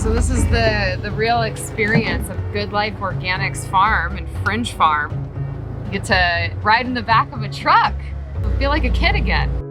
So this is the real experience of Good Life Organics Farm and Frinj Farm. You get to ride in the back of a truck. I feel like a kid again.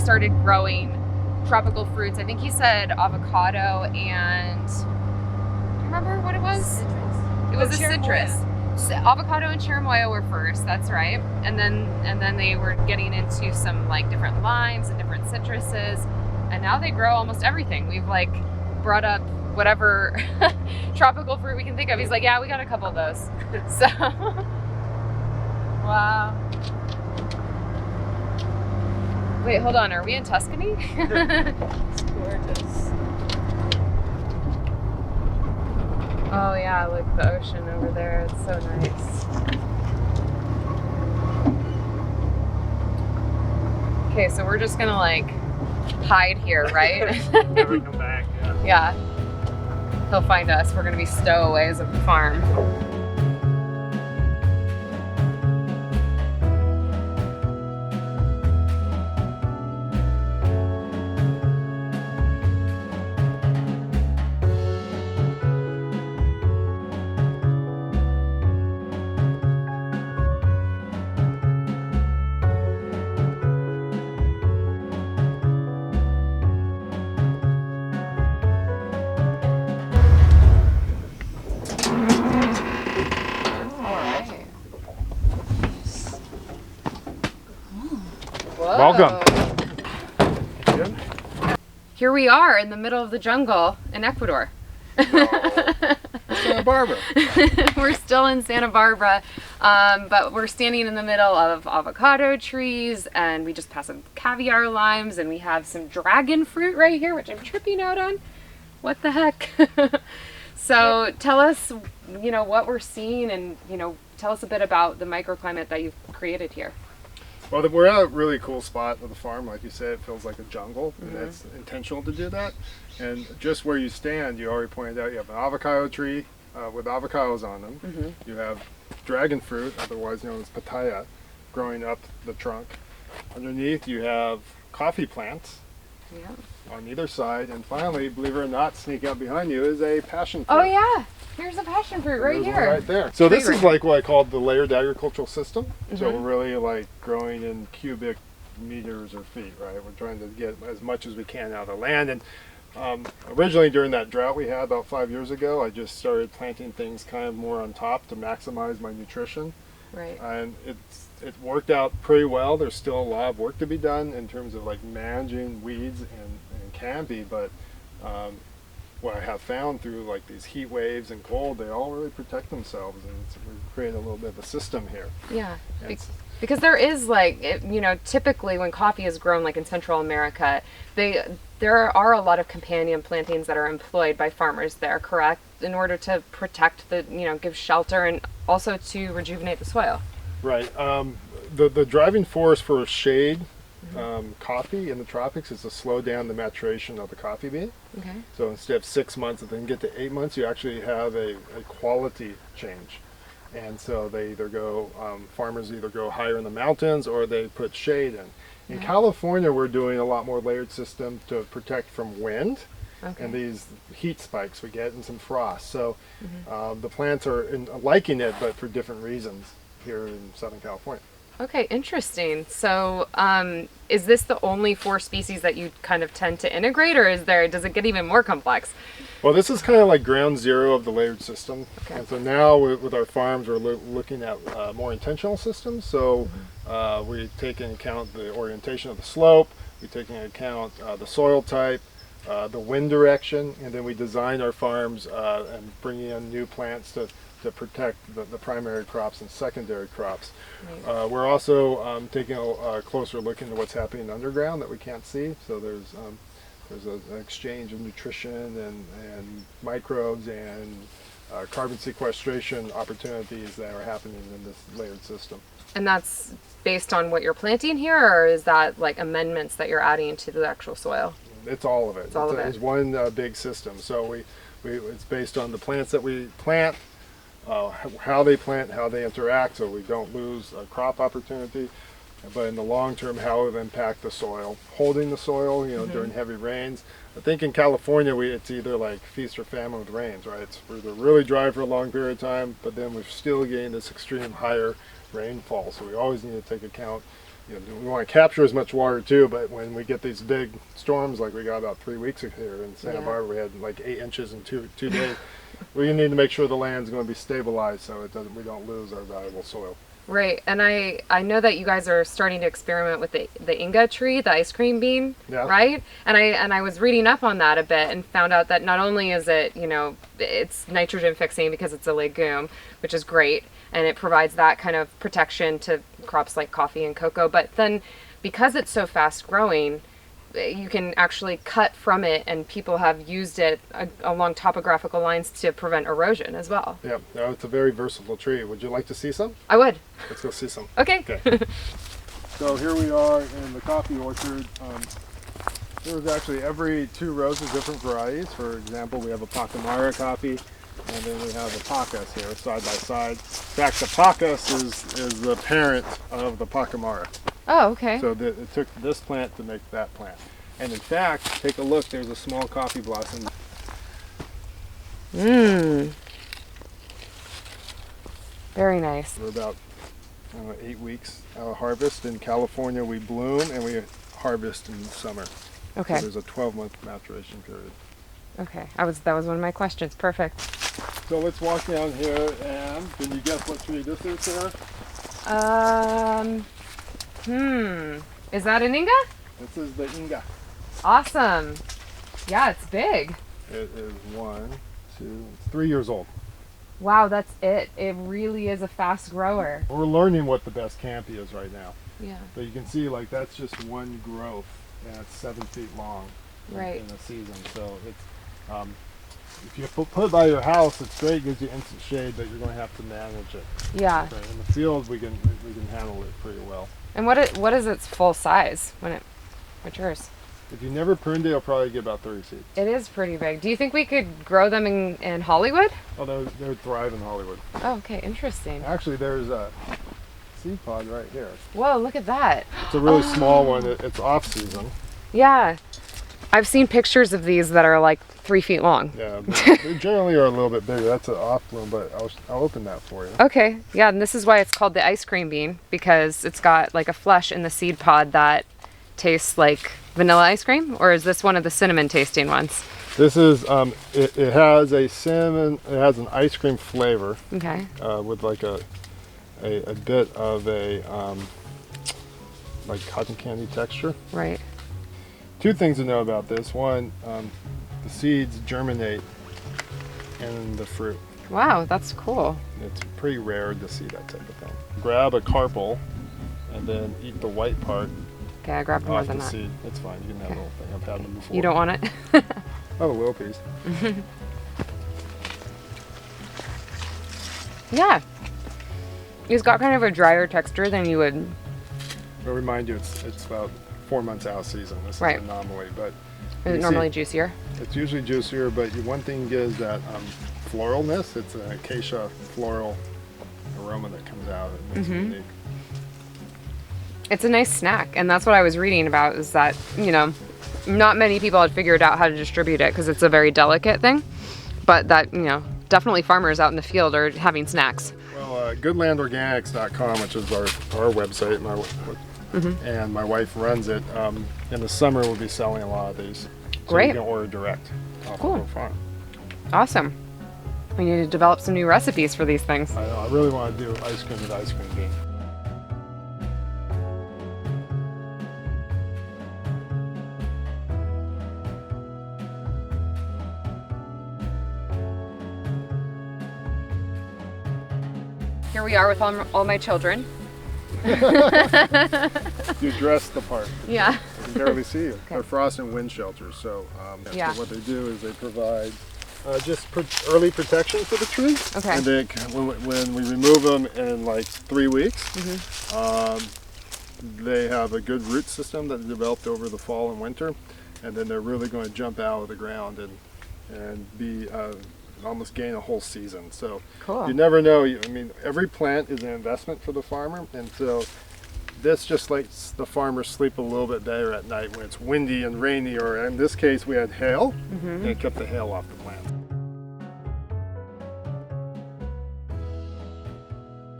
Started growing tropical fruits. I think he said avocado and, do you remember what it was? Citrus. It was a citrus. So, avocado and cherimoya were first, that's right. And then they were getting into some like different limes and different citruses. And now they grow almost everything. We've like brought up whatever tropical fruit we can think of. He's like, yeah, we got a couple of those. So, wow. Wait, hold on. Are we in Tuscany? It's gorgeous. Oh yeah, look, the ocean over there. It's so nice. Okay, so we're just gonna like hide here, right? Never come back. Yeah. Yeah. He'll find us. We're gonna be stowaways at the farm. Welcome. Good. Here we are in the middle of the jungle in Ecuador. Santa Barbara. We're still in Santa Barbara, but we're standing in the middle of avocado trees, and we just passed some caviar limes, and we have some dragon fruit right here, which I'm tripping out on. What the heck? So tell us, what we're seeing, and, tell us a bit about the microclimate that you've created here. Well, we're at a really cool spot of the farm. Like you said, it feels like a jungle, and that's intentional to do that. And just where you stand, you already pointed out, you have an avocado tree with avocados on them. You have dragon fruit, otherwise known as pitaya, growing up the trunk. Underneath, you have coffee plants on either side. And finally, believe it or not, sneaking up behind you is a passion fruit. Oh, yeah. Here's a passion fruit right here. Right there. So this is like what I call the layered agricultural system. So we're really like growing in cubic meters or feet, right? We're trying to get as much as we can out of the land. And originally during that drought we had about 5 years ago, I just started planting things kind of more on top to maximize my nutrition. Right. And it worked out pretty well. There's still a lot of work to be done in terms of like managing weeds and canopy, but what I have found through like these heat waves and cold, they all really protect themselves, and we're creating a little bit of a system here. Yeah, because there is like, typically when coffee is grown like in Central America, there are a lot of companion plantings that are employed by farmers there, correct? In order to protect give shelter and also to rejuvenate the soil. Right. The driving force for shade coffee in the tropics is to slow down the maturation of the coffee bean. Okay. So instead of 6 months, if they can get to 8 months, you actually have a quality change. And so they either go, farmers either go higher in the mountains or they put shade in. In California, we're doing a lot more layered system to protect from wind and these heat spikes we get and some frost. So the plants are liking it, but for different reasons here in Southern California. Okay, interesting. So is this the only 4 species that you kind of tend to integrate, or does it get even more complex? Well, this is kind of like ground zero of the layered system. Okay. And so now with our farms, we're looking at more intentional systems. So we take into account the orientation of the slope, we take into account the soil type, the wind direction, and then we design our farms and bring in new plants to protect the primary crops and secondary crops. Right. We're also taking a closer look into what's happening underground that we can't see. So there's an exchange of nutrition and microbes and carbon sequestration opportunities that are happening in this layered system. And that's based on what you're planting here, or is that like amendments that you're adding to the actual soil? It's all of it. It's all of it. It's one big system. So it's based on the plants that we plant, how they plant, how they interact, so we don't lose a crop opportunity. But in the long term, how it impact the soil, holding the soil, during heavy rains. I think in California, it's either like feast or famine with rains, right? It's either really dry for a long period of time, but then we're still getting this extreme higher rainfall. So we always need to take account. We want to capture as much water too, but when we get these big storms, like we got about 3 weeks ago here in Santa Barbara, we had like 8 inches in two days. We need to make sure the land's going to be stabilized so we don't lose our valuable soil. Right, and I know that you guys are starting to experiment with the Inga tree, the ice cream bean, right? And I was reading up on that a bit and found out that not only is it, it's nitrogen fixing because it's a legume, which is great, and it provides that kind of protection to crops like coffee and cocoa, but then because it's so fast growing, you can actually cut from it, and people have used it along topographical lines to prevent erosion as well. Yeah, no, it's a very versatile tree. Would you like to see some? I would. Let's go see some. Okay. So here we are in the coffee orchard. There's actually every 2 rows of different varieties. For example, we have a Pacamara coffee, and then we have the Pacas here side by side. In fact, the Pacas is the parent of the Pacamara. Oh, okay. So it took this plant to make that plant. And in fact, take a look, there's a small coffee blossom. Very nice. We're about 8 weeks out of harvest. In California, we bloom and we harvest in summer. Okay. So there's a 12-month maturation period. Okay. That was one of my questions. Perfect. So let's walk down here, and can you guess what tree this is, Sarah? Is that an Inga? This is the Inga. Awesome. Yeah, it's big. It is 3 years old. Wow, that's it. It really is a fast grower. We're learning what the best canopy is right now. Yeah. So you can see, like, that's just one growth, and it's 7 feet long in a season. So it's if you put it by your house, it's great, gives you instant shade, but you're going to have to manage it. Yeah. So in the field, we can handle it pretty well. And what is its full size when it matures? If you never pruned it, you'll probably get about 30 seeds. It is pretty big. Do you think we could grow them in Hollywood? Oh, they would thrive in Hollywood. Oh, okay, interesting. Actually, there's a seed pod right here. Whoa, look at that. It's a really small one. It's off season. Yeah. I've seen pictures of these that are like 3 feet long. Yeah, they generally are a little bit bigger. That's an off bloom, but I'll open that for you. Okay, yeah, and this is why it's called the ice cream bean, because it's got like a flesh in the seed pod that tastes like vanilla ice cream, or is this one of the cinnamon tasting ones? This is, it has a cinnamon, it has an ice cream flavor. Okay. With like a bit of a, like cotton candy texture. Right. 2 things to know about this. One, the seeds germinate in the fruit. Wow, that's cool. It's pretty rare to see that type of thing. Grab a carpel and then eat the white part Okay, I grabbed more off than the that. seed. It's fine, you can have the whole thing. I've had them before. You don't want it? I have a little piece. Yeah. It's got kind of a drier texture than you would. I'll remind you, it's about 4 months out of season. This is an anomaly, but Is it normally juicier? It's usually juicier, but one thing is that floralness. It's an acacia floral aroma that comes out. It makes it unique. It's a nice snack, and that's what I was reading about, is that, not many people had figured out how to distribute it because it's a very delicate thing, but that, definitely farmers out in the field are having snacks. Well, goodlandorganics.com, which is our website, and my wife runs it. In the summer, we'll be selling a lot of these. So Great. you can order direct off of our farm. Awesome. We need to develop some new recipes for these things. I know, I really want to do ice cream with ice cream bean. Here we are with all my children. You dress the part. Yeah. You can barely see you. They're frost and wind shelters, so what they do is they provide just early protection for the tree. Okay. And then when we remove them in like 3 weeks, they have a good root system that developed over the fall and winter, and then they're really going to jump out of the ground and be almost gain a whole season. So Cool. you never know. I mean, every plant is an investment for the farmer, and so this just lets the farmer sleep a little bit better at night when it's windy and rainy, or in this case we had hail, and it kept the hail off the plant.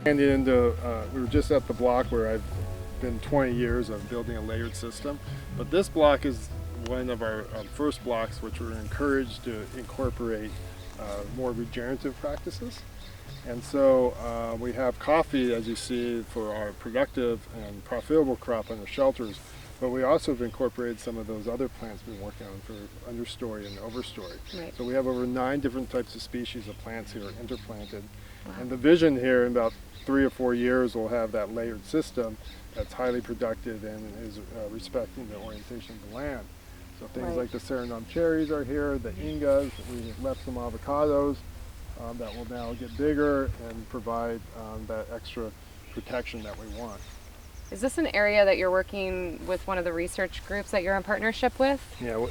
And we were just at the block where I've been 20 years of building a layered system, but this block is one of our first blocks which we're encouraged to incorporate more regenerative practices. And so we have coffee, as you see, for our productive and profitable crop under shelters, but we also have incorporated some of those other plants we've been working on for understory and overstory. Right. So we have over 9 different types of species of plants here interplanted. Wow. And the vision here in about 3 or 4 years we'll have that layered system that's highly productive and is respecting the orientation of the land. So things like the Suriname cherries are here, the ingas, we left some avocados that will now get bigger and provide that extra protection that we want. Is this an area that you're working with one of the research groups that you're in partnership with? Yeah,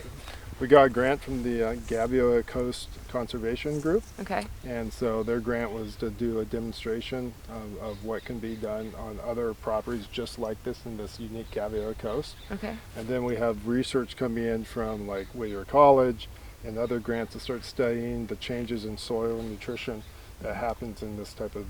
we got a grant from the Gaviota Coast Conservation group. Okay. And so their grant was to do a demonstration of what can be done on other properties just like this in this unique Gaviota Coast. Okay. And then we have research coming in from like Whittier College and other grants to start studying the changes in soil and nutrition that happens in this type of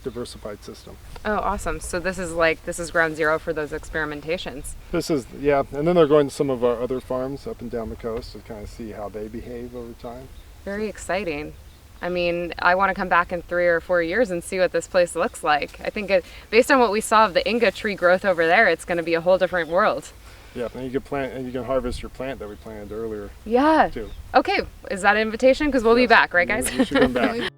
diversified system. Oh, awesome. So this is ground zero for those experimentations. This is, yeah, and then they're going to some of our other farms up and down the coast to kind of see how they behave over time. Very exciting. I mean, I want to come back in 3 or 4 years and see what this place looks like. I think based on what we saw of the Inga tree growth over there, it's going to be a whole different world. Yeah, and you can plant and you can harvest your plant that we planted earlier. Yeah. Too. Okay, is that an invitation? Because we'll be back, right, guys? You should come back.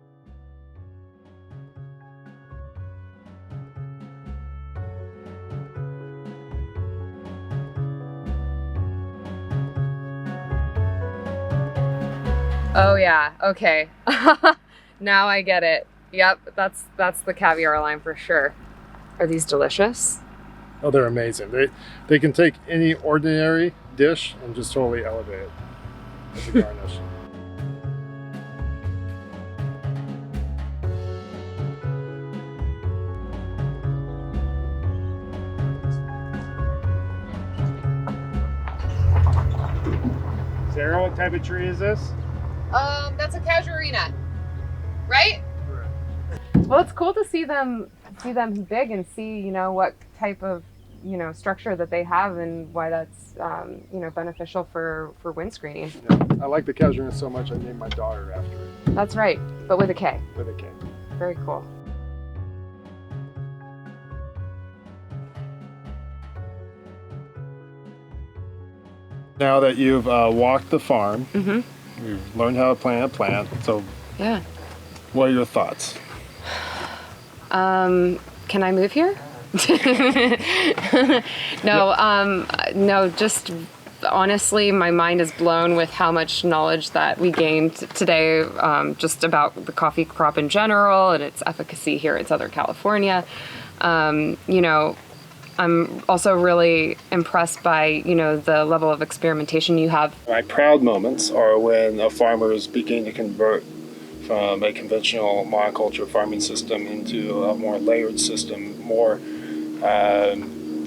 Oh yeah, okay. Now I get it. Yep, that's the caviar line for sure. Are these delicious? Oh, they're amazing. They can take any ordinary dish and just totally elevate it as a garnish. Sarah, what type of tree is this? That's a casuarina, right? Correct. Well, it's cool to see them big and see, what type of, structure that they have and why that's, beneficial for wind screening. Yeah, I like the casuarina so much I named my daughter after it. That's right, but with a K. With a K. Very cool. Now that you've walked the farm, you've learned how to plant a plant, so Yeah. what are your thoughts? Can I move here? No, just honestly, my mind is blown with how much knowledge that we gained today, just about the coffee crop in general and its efficacy here in Southern California. I'm also really impressed by, the level of experimentation you have. My proud moments are when a farmer is beginning to convert from a conventional monoculture farming system into a more layered system, more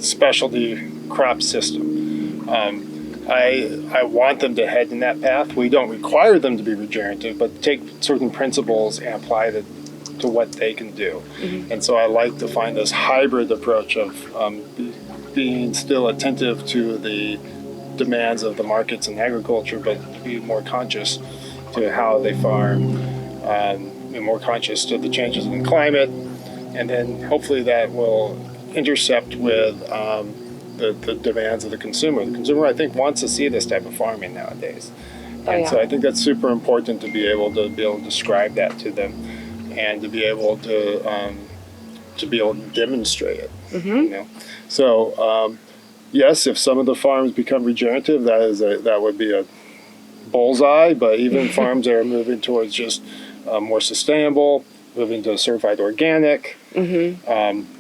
specialty crop system. I want them to head in that path. We don't require them to be regenerative, but take certain principles and apply them to what they can do. And so I like to find this hybrid approach of being still attentive to the demands of the markets and agriculture, but be more conscious to how they farm, be more conscious to the changes in the climate, and then hopefully that will intercept with the demands of the consumer. The consumer, I think, wants to see this type of farming nowadays. So I think that's super important to be able to describe that to them, and to be able to demonstrate it. So yes, if some of the farms become regenerative, that would be a bullseye, but even farms that are moving towards just more sustainable, moving to certified organic,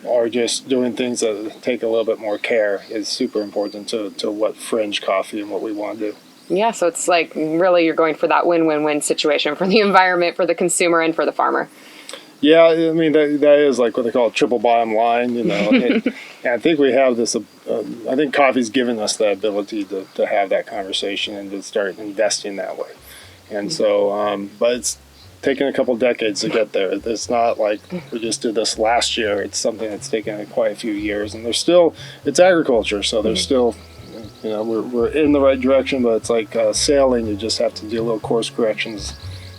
or just doing things that take a little bit more care is super important to what Frinj Coffee and what we want to do. Yeah, so it's like really you're going for that win-win-win situation for the environment, for the consumer, and for the farmer. Yeah, I mean, that is like what they call a triple bottom line, you know. And I think we have this, I think coffee's given us the ability to have that conversation and to start investing that way. And so, but it's taken a couple decades to get there. It's not like we just did this last year. It's something that's taken quite a few years. And there's still, it's agriculture, so there's still, you know, we're in the right direction, but it's like sailing. You just have to do little course corrections,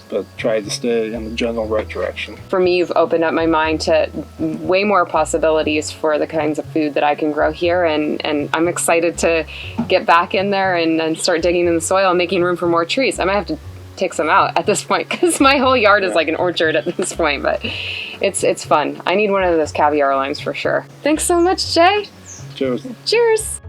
but try to stay in the general right direction. For me, you've opened up my mind to way more possibilities for the kinds of food that I can grow here, and I'm excited to get back in there and start digging in the soil and making room for more trees. I might have to take some out at this point because my whole yard is like an orchard at this point, but it's fun. I need one of those caviar limes for sure. Thanks so much, Jay. Cheers. Cheers.